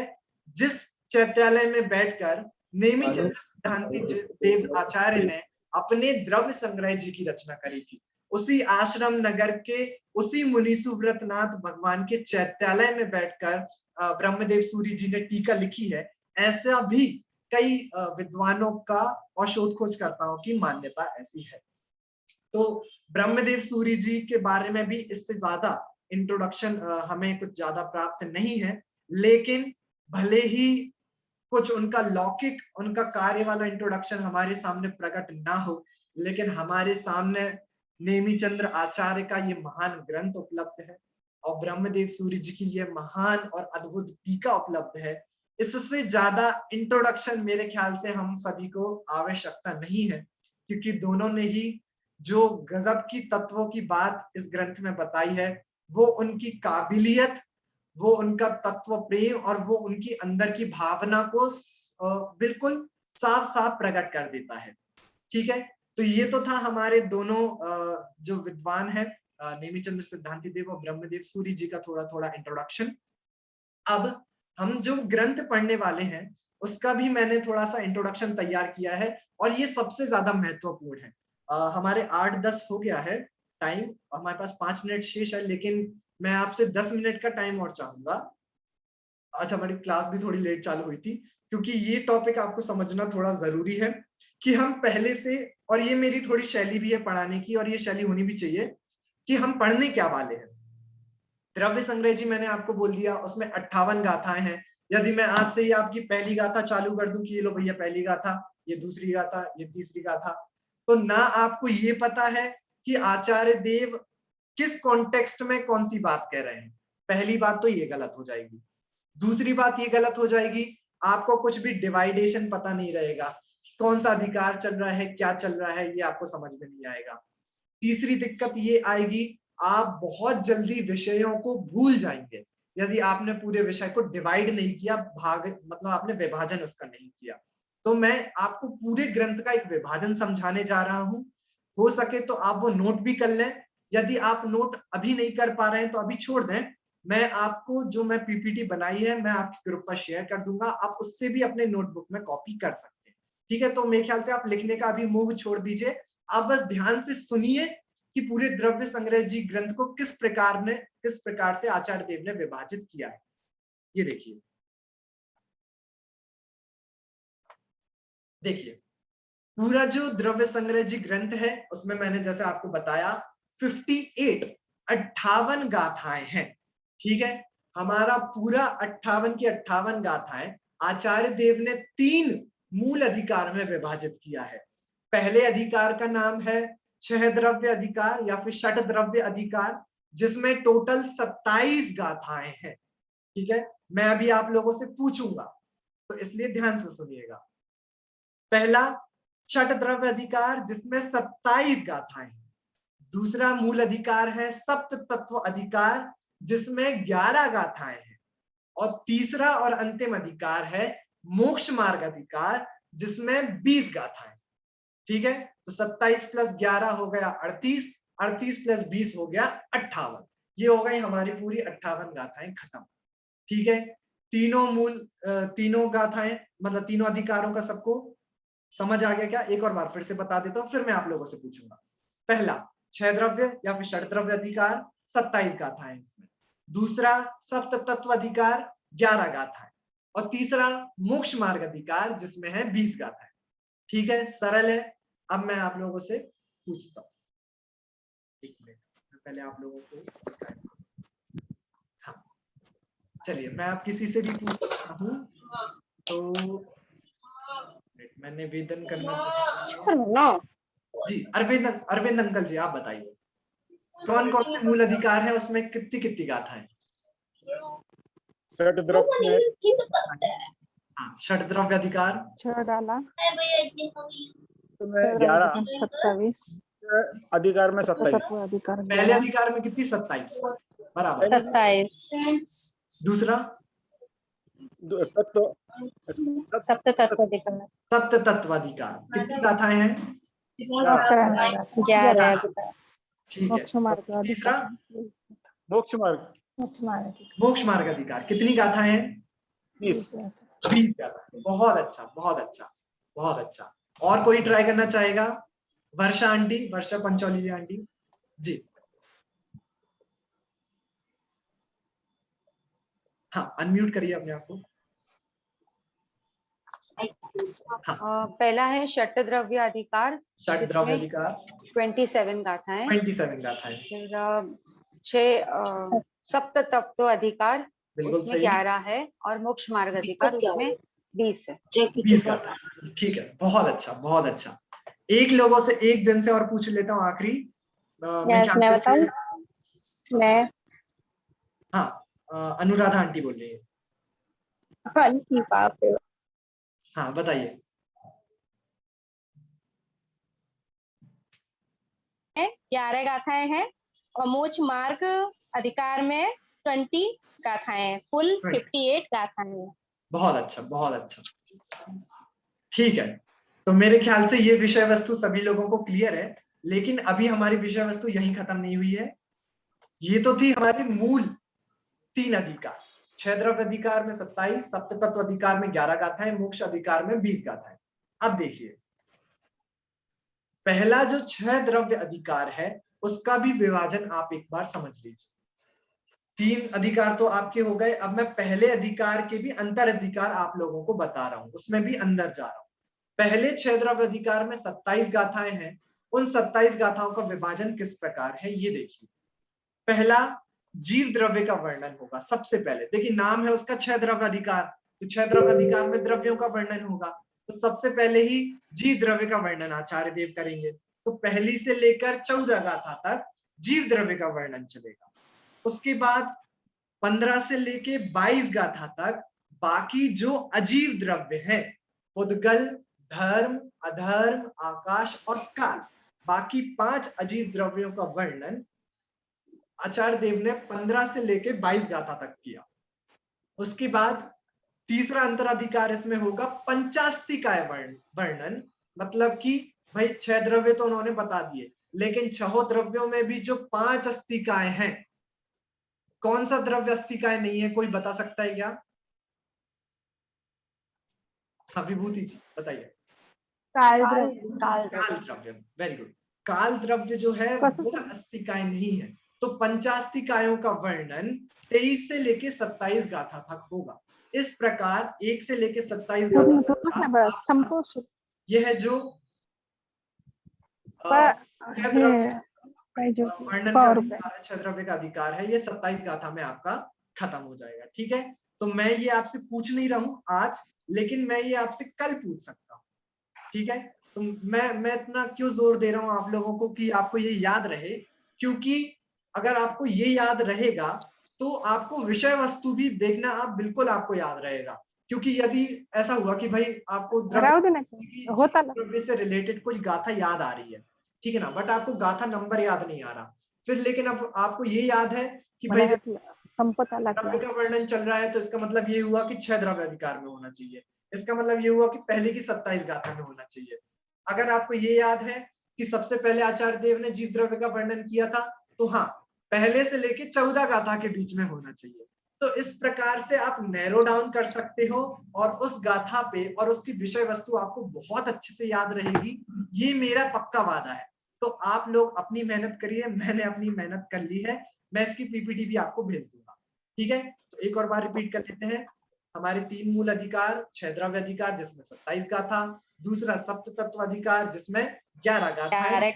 जिस चैत्यालय में बैठकर नेमीचंद्र सिद्धांती देव आचार्य ने अपने द्रव्य संग्रह जी की रचना करी थी। उसी आश्रम नगर के उसी मुनि सुव्रतनाथ भगवान के चैत्यालय में बैठकर ब्रह्मदेव सूरी जी ने टीका लिखी है। ऐसा भी कई विद्वानों का और शोध खोजकर्ताओं की मान्यता ऐसी है। तो ब्रह्मदेव सूरी जी के बारे में भी इससे ज्यादा इंट्रोडक्शन हमें कुछ ज्यादा प्राप्त नहीं है, लेकिन भले ही कुछ उनका लौकिक, उनका कार्य वाला इंट्रोडक्शन हमारे सामने प्रकट ना हो, लेकिन हमारे सामने नेमीचंद्र आचार्य का ये महान ग्रंथ उपलब्ध है और ब्रह्मदेव सूरी जी की ये महान और अद्भुत टीका उपलब्ध है। इससे ज्यादा इंट्रोडक्शन मेरे ख्याल से हम सभी को आवश्यकता नहीं है, क्योंकि दोनों ने ही जो गजब की तत्वों की बात इस ग्रंथ में बताई है, वो उनकी काबिलियत, वो उनका तत्व प्रेम और वो उनकी अंदर की भावना को बिल्कुल साफ साफ प्रकट कर देता है। ठीक है, तो ये तो था हमारे दोनों जो विद्वान है नेमिचंद्र सिद्धांति देव और ब्रह्मदेव सूरी जी का थोड़ा थोड़ा इंट्रोडक्शन। अब हम जो ग्रंथ पढ़ने वाले हैं उसका भी मैंने थोड़ा सा इंट्रोडक्शन तैयार किया है, और ये सबसे ज्यादा महत्वपूर्ण है। हमारे 8-10 हो गया है टाइम, हमारे पास 5 मिनट शेष है, लेकिन मैं आपसे 10 मिनट का टाइम और चाहूंगा। आज हमारी क्लास भी थोड़ी लेट चालू हुई थी, क्योंकि ये टॉपिक आपको समझना थोड़ा जरूरी है कि हम पहले से, और ये मेरी थोड़ी शैली भी है पढ़ाने की, और ये शैली होनी भी चाहिए कि हम पढ़ने क्या वाले हैं। द्रव्य संग्रह जी मैंने आपको बोल दिया, उसमें 58 गाथाएं हैं। यदि मैं आज से ही आपकी पहली गाथा चालू कर दूं कि ये लो भैया पहली गाथा, ये दूसरी गाथा, ये तीसरी गाथा, तो ना आपको ये पता है कि आचार्य देव किस कॉन्टेक्स्ट में कौन सी बात कह रहे हैं। पहली बात तो ये गलत हो जाएगी। दूसरी बात ये गलत हो जाएगी, आपको कुछ भी डिवाइडेशन पता नहीं रहेगा, कौन सा अधिकार चल रहा है, क्या चल रहा है, ये आपको समझ में नहीं आएगा। तीसरी दिक्कत ये आएगी, आप बहुत जल्दी विषयों को भूल जाएंगे यदि आपने पूरे विषय को डिवाइड नहीं किया, भाग मतलब आपने विभाजन उसका नहीं किया। तो मैं आपको पूरे ग्रंथ का एक विभाजन समझाने जा रहा हूं। हो सके तो आप वो नोट भी कर लें। यदि आप नोट अभी नहीं कर पा रहे हैं तो अभी छोड़ दें। मैं आपको जो मैं पीपीटी बनाई है मैं आपके ग्रुप पर शेयर कर दूंगा, आप उससे भी अपने नोटबुक में कॉपी कर सकते हैं। ठीक है, तो मेरे ख्याल से आप लिखने का अभी मोह छोड़ दीजिए, आप बस ध्यान से सुनिए कि पूरे द्रव्य संग्रह जी ग्रंथ को किस प्रकार से आचार्य देव ने विभाजित किया है। ये देखिए पूरा जो द्रव्य संग्रह जी ग्रंथ है उसमें मैंने जैसे आपको बताया 58 गाथाएं हैं। ठीक है, हमारा पूरा 58 की 58 गाथाएं आचार्य देव ने 3 मूल अधिकार में विभाजित किया है। पहले अधिकार का नाम है 6 द्रव्य अधिकार या फिर 6 द्रव्य अधिकार, जिसमें टोटल 27 गाथाएं हैं। ठीक है, मैं अभी आप लोगों से पूछूंगा तो इसलिए ध्यान से सुनिएगा। पहला 6 द्रव्य अधिकार जिसमें 27 गाथाएं हैं। दूसरा मूल अधिकार है सप्त तत्व अधिकार जिसमें 11 गाथाएं हैं। और तीसरा और अंतिम अधिकार है मोक्ष मार्ग अधिकार जिसमें 20 गाथाएं। ठीक है, तो 27 प्लस 11 हो गया 38, 38 प्लस 20 हो गया 58। ये हो गई हमारी पूरी 58 गाथाएं खत्म। ठीक है, तीनों गाथाएं मतलब तीनों अधिकारों का सबको समझ आ गया क्या? एक और बार फिर से बता देता हूं, फिर मैं आप लोगों से पूछूंगा। पहला 6 द्रव्य या फिर 6 द्रव्य अधिकार 27 गाथाएं इसमें। दूसरा सप्त तत्व अधिकार 11 गाथाएं। और तीसरा मोक्ष मार्ग अधिकार जिसमें है 20 गाथाएं। ठीक है, सरल है। अब मैं आप लोगों से पूछता हूं, एक मिनट पहले आप लोगों को, हाँ चलिए मैं आप किसी से भी पूछता हूं तो मैं निवेदन करना चाहता हूं जी, अरविंद अंकल जी आप बताइए कौन कौन से मूल अधिकार है, उसमें कितनी कितनी गाथाएं? 6 द्रव्य, हाँ 6 द्रव्य अधिकार 6 डाला 11 27 अधिकार में 27। अधिकार पहले अधिकार में कितनी? 27 बराबर। 27 दूसरा सप्त तत्व अधिकार सप्त तत्व अधिकार कितनी गाथाएं हैं? 11 अधिकार। ठीक है, मोक्ष मार्ग तीसरा मोक्ष मार्ग मोक्ष मार्ग अधिकार कितनी गाथाएं हैं? 20 गाथाएं। बहुत अच्छा बहुत अच्छा बहुत अच्छा। और कोई ट्राई करना चाहेगा? वर्षा आंटी, वर्षा पंचौली जी आंटी जी। हाँ अनम्यूट करिए अपने आप को। हाँ। पहला है 6 द्रव्य अधिकार 6 द्रव्य अधिकार 27 गाथाएं। 27 गाथाएं। फिर 6 सप्त तत्व अधिकार बिल्कुल उसमें सही। 11 है और मोक्ष मार्ग अधिकार उसमें 20 है। 20 गाथाएं। ठीक है, बहुत अच्छा बहुत अच्छा। एक जन से और पूछ लेता हूँ आखिरी। मैं बताऊं? मैं हाँ अनुराधा आंटी बोल रही है। हाँ बताइए। 11 गाथाएं हैं और मोक्ष मार्ग अधिकार में 20 गाथाएं हैं, कुल 58 गाथाएं हैं। बहुत अच्छा बहुत अच्छा। ठीक है, तो मेरे ख्याल से ये विषय वस्तु सभी लोगों को क्लियर है, लेकिन अभी हमारी विषय वस्तु यही खत्म नहीं हुई है। ये तो थी हमारी मूल 3 अधिकार। 6 द्रव्य अधिकार में 27, सप्त तत्व अधिकार में 11 गाथाएं, मोक्ष अधिकार में 20 गाथाएं। अब देखिए, पहला जो 6 द्रव्य अधिकार है उसका भी विभाजन आप एक बार समझ लीजिए। 3 अधिकार तो आपके हो गए, अब मैं पहले अधिकार के भी अंतर अधिकार आप लोगों को बता रहा हूं, उसमें भी अंदर जा रहा हूं। पहले 6 द्रव्य अधिकार में 27 गाथाएं हैं। उन 27 गाथाओं का विभाजन किस प्रकार है ये देखिए। पहला जीव द्रव्य का वर्णन होगा। सबसे पहले देखिए, नाम है उसका 6 द्रव्य अधिकार, तो 6 द्रव्य अधिकार में द्रव्यों का वर्णन होगा, तो सबसे पहले ही जीव द्रव्य का वर्णन आचार्य देव करेंगे। तो पहली से लेकर 14 गाथा तक जीव द्रव्य का वर्णन चलेगा। उसके बाद 15 से लेके 22 गाथा तक बाकी जो अजीव द्रव्य हैं, उद्गल, धर्म, अधर्म, आकाश और काल, बाकी 5 अजीव द्रव्यों का वर्णन आचार्य देव ने 15 से लेके 22 गाथा तक किया। उसके बाद तीसरा अंतराधिकार इसमें होगा पंचास्तिकाय वर्णन, मतलब कि भाई 6 द्रव्य तो उन्होंने बता दिए, लेकिन 6 द्रव्यों में भी जो 5 अस्तिकाएं हैं, कौन सा द्रव्य अस्तिकाएं नहीं है, कोई बता सकता है क्या? हाँ विभूति जी बताइए। काल द्रव्य। काल द्रव्य, वेरी गुड। काल द्रव्य जो है वो अस्तिकाएं नहीं है। तो पंचास्तिकायों का वर्णन 23 से लेके 27 गाथा तक होगा। इस प्रकार 1 से लेके 27 गाथा तक यह है जो वर्णन का अधिकार है, 6 द्रव्य का अधिकार है, ये 27 गाथा में आपका खत्म हो जाएगा। ठीक है, तो मैं ये आपसे पूछ नहीं रहा हूं आज, लेकिन मैं ये आपसे कल पूछ सकता हूँ। ठीक है, तो मैं इतना क्यों जोर दे रहा हूं आप लोगों को कि आपको ये याद रहे, क्योंकि अगर आपको ये याद रहेगा तो आपको विषय वस्तु भी देखना आप बिल्कुल आपको याद रहेगा। क्योंकि यदि ऐसा हुआ कि भाई आपको द्रव्य से रिलेटेड कुछ गाथा याद आ रही है, ठीक है ना, बट आपको गाथा नंबर याद नहीं आ रहा, फिर लेकिन अब आपको ये याद है कि भाई द्रव्य का वर्णन चल रहा है, तो इसका मतलब ये हुआ कि 6 द्रव्य अधिकार में होना चाहिए, इसका मतलब ये हुआ कि पहले की 27 गाथा में होना चाहिए। अगर आपको ये याद है कि सबसे पहले आचार्य देव ने जीव द्रव्य का वर्णन किया था, तो हाँ, पहले से लेके 14 गाथा के बीच में होना चाहिए। तो इस प्रकार से आप नैरो डाउन कर सकते हो और उस गाथा पे और उसकी विषय वस्तु आपको बहुत अच्छे से याद रहेगी, ये मेरा पक्का वादा है। तो आप लोग अपनी मेहनत करिए, मैंने अपनी मेहनत कर ली है, मैं इसकी पीपीटी भी आपको भेज दूंगा। ठीक है, तो एक और बार रिपीट कर लेते हैं। हमारे 3 मूल अधिकार, 6 द्रव्य अधिकार जिसमें 27 गाथा, दूसरा सप्त तत्व अधिकार जिसमें 11 गाथाएं,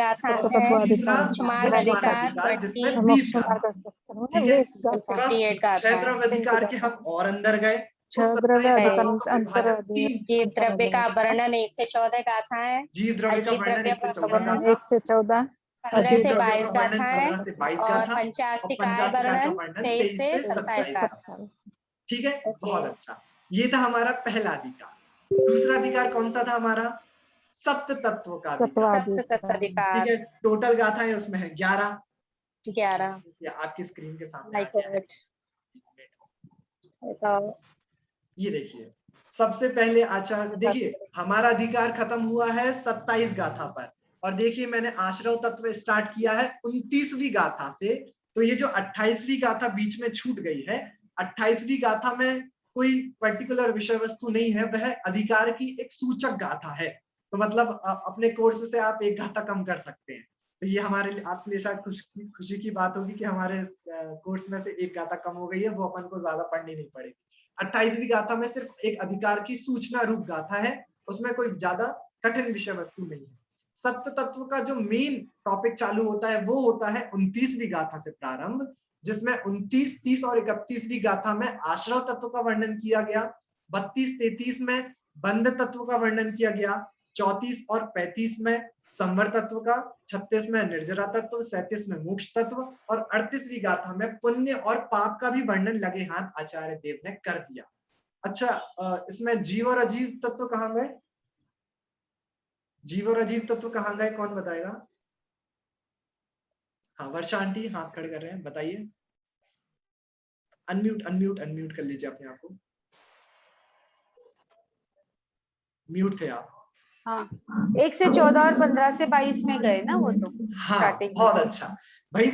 तीसरा मोक्ष अधिकार जिसमें 20 गाथा। ठीक है, तो 6 द्रव्य अधिकार के हम और अंदर गए। जीव द्रव्य का वर्णन 1 से 14 गाथाएं, जीव द्रव्य का वर्णन 1 से 14 1 से 14, 15 से 22 गाथाएं और पंचास्तिकाय वर्णन 23 से 27 गाथाएं। ठीक है, बहुत अच्छा। ये था हमारा पहला अधिकार। दूसरा अधिकार कौन सा था हमारा? सप्त तत्व का अधिकार। ठीक है, टोटल गाथाएं उसमें है 11। आपकी स्क्रीन के सामने ये देखिए, सबसे पहले आचार्य, देखिए हमारा अधिकार खत्म हुआ है 27 गाथा पर, और देखिए मैंने आश्रव तत्व स्टार्ट किया है 29वीं गाथा से। तो ये जो 28वीं गाथा बीच में छूट गई है, 28वीं गाथा में कोई पर्टिकुलर विषय वस्तु नहीं है, वह अधिकार की एक सूचक गाथा है। तो मतलब अपने कोर्स से आप एक गाथा कम कर सकते हैं। तो ये हमारे लिए, आपके लिए शायद खुशी की बात होगी कि हमारे कोर्स में से एक गाथा कम हो गई है, वो अपन को ज्यादा पढ़नी नहीं पड़ेगी। 28वीं गाथा में सिर्फ एक अधिकार की सूचना रूप गाथा है, उसमें कोई ज्यादा कठिन विषय वस्तु नहीं है। सप्त तत्व का जो मेन टॉपिक चालू होता है वो होता है 29वीं गाथा से प्रारंभ, जिसमें 29, 30 और 31वीं गाथा में आश्रव तत्व का वर्णन किया गया, 32, 33 में बंध तत्व का वर्णन किया गया, 34 और 35 में संवर तत्व का, 36 में निर्जरा तत्व, 37 में मोक्ष तत्व और 38वीं गाथा में पुण्य और पाप का भी वर्णन लगे हाथ आचार्य देव ने कर दिया। अच्छा, इसमें जीव और अजीव तत्व कहाँ गए? जीव और अजीव तत्व कहाँ गए, कौन बताएगा? हाँ, वर्षा आंटी हाथ खड़े कर रहे हैं, बताइए। अनम्यूट कर लीजिए अपने आप को, म्यूट थे आप। हाँ, 1 से 14 और 15 से 22 में गए ना वो तो हाँ, स्टार्टिंग बहुत अच्छा भाई।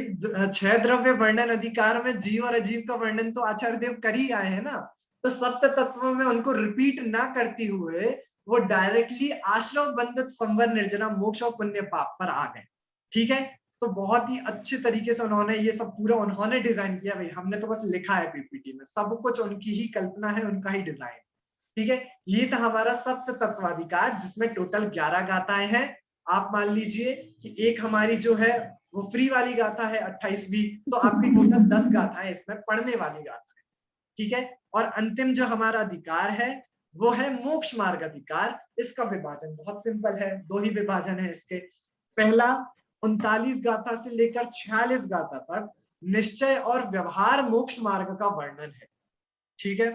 6 द्रव्य वर्णन अधिकार में जीव और अजीव का वर्णन तो आचार्य देव कर ही आए हैं ना, तो सप्त तत्वों में उनको रिपीट ना करते हुए वो डायरेक्टली आश्रव बंधत संवर निर्जना मोक्ष और पुण्य पाप पर आ गए। ठीक है, तो बहुत ही अच्छे तरीके से उन्होंने ये सब पूरा उन्होंने डिजाइन किया भाई, हमने तो बस लिखा है पीपीटी में, सब कुछ उनकी ही कल्पना है, उनका ही डिजाइन। ठीक है, ये था हमारा सप्त तत्वाधिकार जिसमें टोटल 11 गाथाएं हैं। आप मान लीजिए कि एक हमारी जो है वो फ्री वाली गाथा है 28वीं, तो आपकी टोटल 10 गाथाएं इसमें पढ़ने वाली गाथा है। ठीक है, और अंतिम जो हमारा अधिकार है वो है मोक्ष मार्ग अधिकार। इसका विभाजन बहुत सिंपल है, 2 ही विभाजन है इसके। पहला 39 गाथा से लेकर 46 गाथा तक निश्चय और व्यवहार मोक्ष मार्ग का वर्णन है। ठीक है,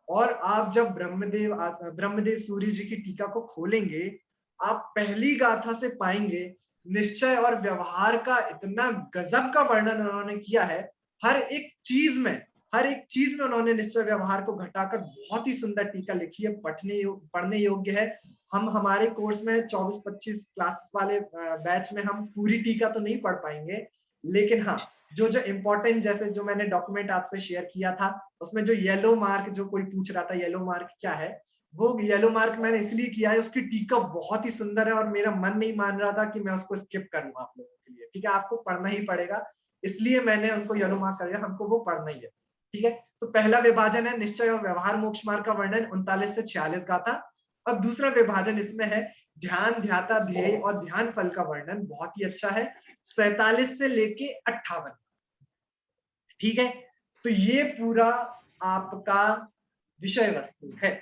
और आप जब ब्रह्मदेव सूर्य जी की टीका को खोलेंगे, आप पहली गाथा से पाएंगे निश्चय और व्यवहार का इतना गजब का वर्णन उन्होंने किया है। हर एक चीज में उन्होंने निश्चय व्यवहार को घटाकर बहुत ही सुंदर टीका लिखी है, पढ़ने योग्य है। हम हमारे कोर्स में 24-25 क्लासेस वाले बैच में हम पूरी टीका तो नहीं पढ़ पाएंगे, लेकिन हाँ जो इम्पोर्टेंट, जैसे जो मैंने डॉक्यूमेंट आपसे शेयर किया था उसमें जो येलो मार्क, जो कोई पूछ रहा था येलो मार्क क्या है, वो येलो मार्क मैंने इसलिए किया है, उसकी टीका बहुत ही सुंदर है और मेरा मन नहीं मान रहा था कि मैं उसको स्किप करूं आप लोगों के लिए। ठीक है, आपको पढ़ना ही पड़ेगा, इसलिए मैंने उनको येलो मार्क कर दिया, हमको वो पढ़ना ही है। ठीक है, तो पहला विभाजन है निश्चय और व्यवहार मोक्ष मार्ग का वर्णन 39 से 46 गाथा, और दूसरा विभाजन इसमें है ध्यान, ध्याता, ध्येय और ध्यान फल का वर्णन, बहुत ही अच्छा है, 47 से लेके 58। ठीक है, तो ये पूरा आपका विषय वस्तु है।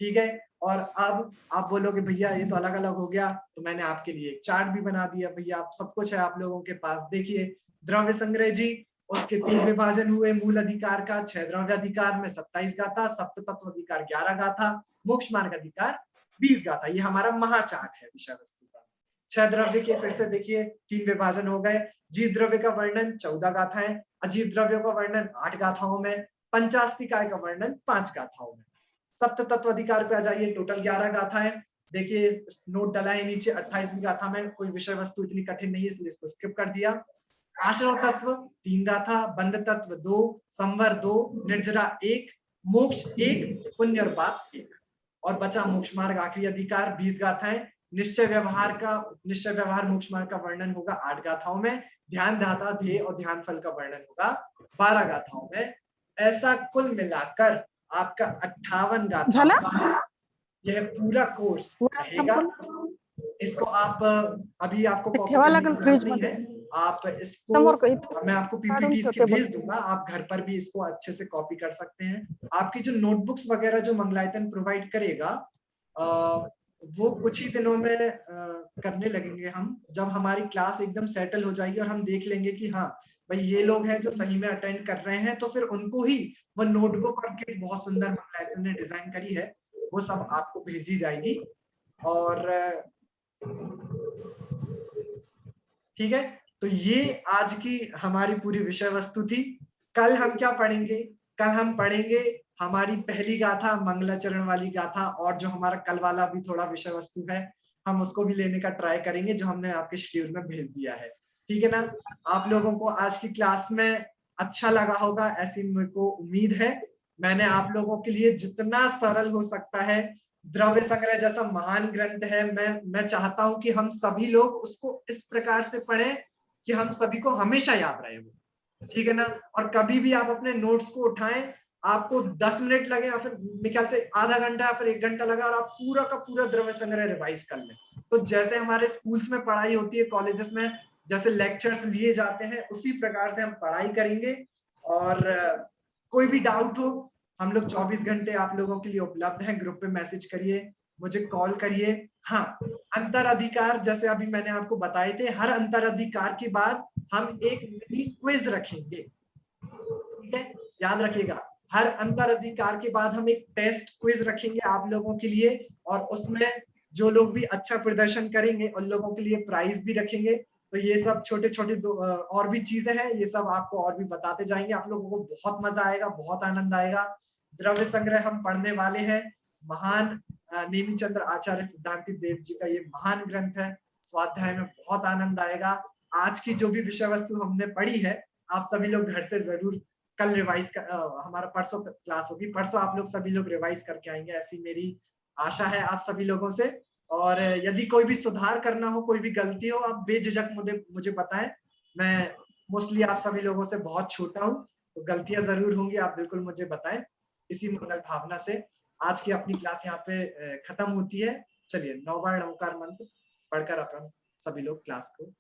ठीक है, और अब आप बोलोगे भैया ये तो अलग अलग हो गया, तो मैंने आपके लिए एक चार्ट भी बना दिया भैया, आप सब कुछ है आप लोगों के पास। देखिए द्रव्य संग्रह जी, उसके 3 विभाजन हुए, मूल अधिकार का 6 द्रव्य अधिकार में 27 गाथा, सप्त तत्व अधिकार 11 गाथा, मोक्ष मार्ग अधिकार 20 गाथा। ये हमारा महाचार्ट है विषय वस्तु का। 6 द्रव्य के फिर से देखिए 3 विभाजन हो गए, जीव द्रव्य का वर्णन 14 गाथाएं, अजीव द्रव्यों का वर्णन 8 गाथाओं में, पंचास्तिकाय का वर्णन 5 गाथाओं में। सप्त तत्व अधिकार पे आ जाइए, टोटल 11 गाथाएं। देखिए नोट डला है नीचे, 28वीं गाथा में कोई विषय वस्तु इतनी कठिन नहीं है इसलिए इसको स्किप कर दिया। आश्रव तत्व 3 गाथा, बंध तत्व 2, संवर 2, निर्जरा 1, मोक्ष 1, पुण्य और पाप 1, और बचा मोक्ष मार्ग आखिरी अधिकार 20 गाथाएं। निश्चय व्यवहार मोक्ष मार्ग का वर्णन होगा 8 गाथाओं में, ध्यान, धाता, ध्येय और ध्यान फल का वर्णन होगा 12 गाथाओं में। ऐसा कुल मिलाकर आपका 58 गाथा का यह पूरा कोर्स रहेगा। इसको आप अभी आपको कॉपी करने की जरूरत नहीं है, आप इसको मैं आपको पीपीटी के भेज दूंगा, आप घर पर भी इसको अच्छे से कॉपी कर सकते हैं। आपकी जो नोटबुक्स वगैरह जो मंगलायतन प्रोवाइड करेगा वो कुछ ही दिनों में करने लगेंगे हम, जब हमारी क्लास एकदम सेटल हो जाएगी और हम देख लेंगे कि हाँ भाई ये लोग हैं जो सही में अटेंड कर रहे हैं, तो फिर उनको ही वो नोटबुक और किट बहुत सुंदर मंगलायतन ने डिजाइन करी है, वो सब आपको भेजी जाएगी। और ठीक है, तो ये आज की हमारी पूरी विषय वस्तु थी। कल हम क्या पढ़ेंगे? कल हम पढ़ेंगे हमारी पहली गाथा, मंगलाचरण वाली गाथा, और जो हमारा कल वाला भी थोड़ा विषय वस्तु है हम उसको भी लेने का ट्राई करेंगे, जो हमने आपके शेड्यूल में भेज दिया है। ठीक है ना? आप लोगों को आज की क्लास में अच्छा लगा होगा ऐसी मेरे को उम्मीद है। मैंने आप लोगों के लिए जितना सरल हो सकता है, द्रव्य संग्रह जैसा महान ग्रंथ है, मैं चाहता हूं कि हम सभी लोग उसको इस प्रकार से पढ़ें कि हम सभी को हमेशा याद रहे वो। ठीक है ना? और कभी भी आप अपने नोट्स को उठाएं, आपको 10 मिनट लगे या फिर मेरे ख्याल से आधा घंटा या फिर 1 घंटा लगा, और आप पूरा का पूरा द्रव्य संग्रह रिवाइज कर लें। तो जैसे हमारे स्कूल्स में पढ़ाई होती है, कॉलेजेस में जैसे लेक्चर्स लिए जाते हैं, उसी प्रकार से हम पढ़ाई करेंगे। और कोई भी डाउट हो, हम लोग 24 घंटे आप लोगों के लिए उपलब्ध हैं। ग्रुप पे मैसेज करिए, मुझे कॉल करिए। हाँ, अंतर अधिकार जैसे अभी मैंने आपको बताए थे, हर अंतर अधिकार के बाद हम एक मिनी क्विज रखेंगे। ठीक है, याद रखिएगा, हर अंतर अधिकार के बाद हम एक टेस्ट क्विज रखेंगे आप लोगों के लिए, और उसमें जो लोग भी अच्छा प्रदर्शन करेंगे उन लोगों के लिए प्राइज भी रखेंगे। तो ये सब छोटे छोटे और भी चीजें हैं, ये सब आपको और भी बताते जाएंगे। आप लोगों को बहुत मजा आएगा, बहुत आनंद आएगा। द्रव्य संग्रह हम पढ़ने वाले हैं, महान नेमी चंद्र आचार्य सिद्धांति देव जी का ये महान ग्रंथ है। स्वाध्याय में बहुत आनंद आएगा। आज की जो भी विषय वस्तु हमने पढ़ी है, आप सभी लोग घर से जरूर कल रिवाइज कर, हमारा परसों क्लास होगी, परसों आप लोग सभी लोग रिवाइज करके आएंगे, ऐसी मेरी आशा है आप सभी लोगों से। और यदि कोई भी सुधार करना हो, कोई भी गलती हो, आप बेझिझक मुझे बताएं। मैं मोस्टली आप सभी लोगों से बहुत छोटा हूँ, तो गलतियां जरूर होंगी, आप बिल्कुल मुझे बताएं। इसी मंगल भावना से आज की अपनी क्लास यहाँ पे खत्म होती है। चलिए 9 बार ओंकार मंत्र पढ़कर अपन सभी लोग क्लास को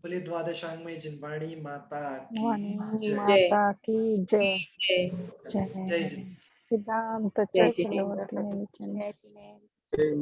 बोले द्वादशांगमय जिनवाणी माता की जय। माता की जय। जय जय जी। सिद्धांत जय चक्रवर्ती। जय